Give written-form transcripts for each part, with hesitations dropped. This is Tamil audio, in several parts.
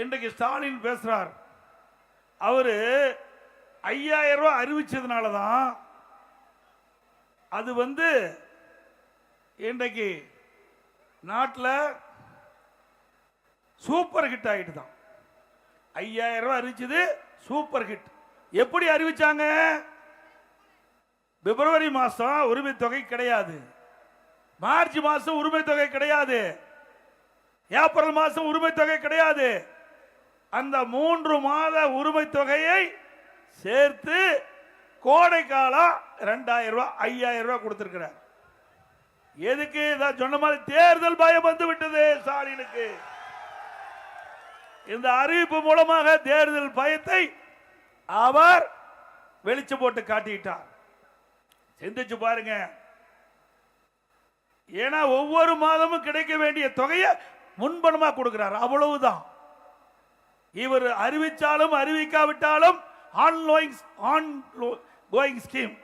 இன்றைக்கு ஸ்டாலின் பேசுறார். அவரு 5000 ரூபாய் அறிவிச்சதுனால தான் அது இன்றைக்கு நாட்டில் சூப்பர் ஹிட் ஆகிட்டு தான். 5000 ரூபாய் அறிவிச்சது சூப்பர் ஹிட். எப்படி அறிவிச்சாங்க? பிப்ரவரி மாசம் உரிமை தொகை கிடையாது, மார்ச் மாசம் உரிமை தொகை கிடையாது, ஏப்ரல் மாசம் உரிமை தொகை கிடையாது. அந்த 3 மாத உரிமை தொகையை சேர்த்து கோடை காலம் 2000 ரூபாய் 5000 ரூபாய் கொடுத்திருக்கிறார். எதுக்கு? சொன்ன மாதிரி தேர்தல் பயம் வந்து விட்டது ஸ்டாலினுக்கு. இந்த அறிவிப்பு மூலமாக தேர்தல் பயத்தை அவர் வெளிச்சு போட்டு காட்டிட்டார். சிந்திச்சு பாருங்க. ஏன்னா ஒவ்வொரு மாதமும் கிடைக்க வேண்டிய தொகையை முன்பணமா கொடுக்கிறார், அவ்வளவுதான். இவர் அறிவிச்சாலும் அறிவிக்காவிட்டாலும் ஆன்கோயிங் ஸ்கீம்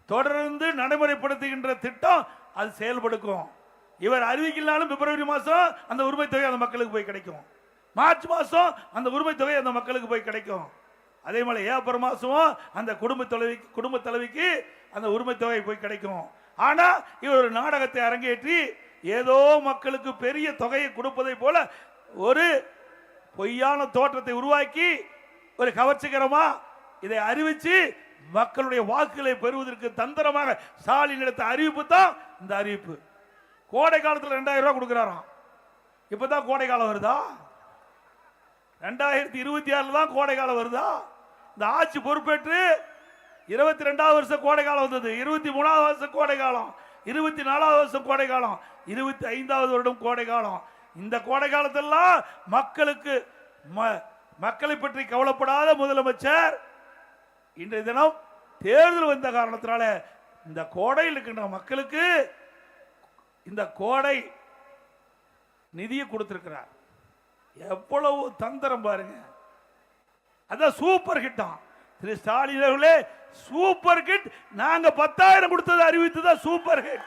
தொடர்ந்து நடைமுறைப்படுத்துகின்ற திட்டம் அது செயல்படுக்கும். இவர் அறிவிக்கலாலும் பிப்ரவரி மாசம் அந்த உரிமை தொகை அந்த மக்களுக்கு போய் கிடைக்கும், மார்ச் மாசம் அந்த உரிமை தொகை அந்த மக்களுக்கு போய் கிடைக்கும். அதே மாதிரி ஏப்ரல் மாசமும் அந்த குடும்ப தலைவிக்கு அந்த உரிமை தொகை போய் கிடைக்கும். ஆனா இவர் ஒரு நாடகத்தை அரங்கேற்றி ஏதோ மக்களுக்கு பெரிய தொகையை கொடுப்பதை போல ஒரு பொய்யான தோற்றத்தை உருவாக்கி ஒரு கவர்ச்சிகரமா இதை அறிவிச்சு மக்களுடைய வாக்குகளை பெறுவதற்கு தந்திரமாக ஸ்டாலின் எடுத்த அறிவிப்பு தான் இந்த அறிவிப்பு. கோடை காலத்தில் 2000 ரூபாய் கொடுக்கிறாராம். இப்பதான் கோடை காலம் வருதா? 2026 தான் கோடை காலம் வருதா? இந்த ஆட்சி பொறுப்பேற்று 22வது வருஷம் கோடை காலம் வந்தது, 23வது வருஷம் கோடை காலம், 24வது வருஷம் கோடை காலம், 25வது வருடம் கோடை காலம். இந்த கோடை காலத்தெல்லாம் மக்களை பற்றி கவலைப்படாத முதலமைச்சர் இன்றைய தினம் தேர்தல் வந்த காரணத்தினால இந்த கோடையில் இருக்கின்ற மக்களுக்கு இந்த கோடை நிதியை கொடுத்திருக்கிறார். எவ்வளவு தந்திரம் பாருங்க. அதான் சூப்பர் ஹிட்டாம். திரு ஸ்டாலின் அவர்களே, சூப்பர் ஹிட். நாங்க 10,000 கொடுத்தது அறிவித்ததா சூப்பர் ஹிட்.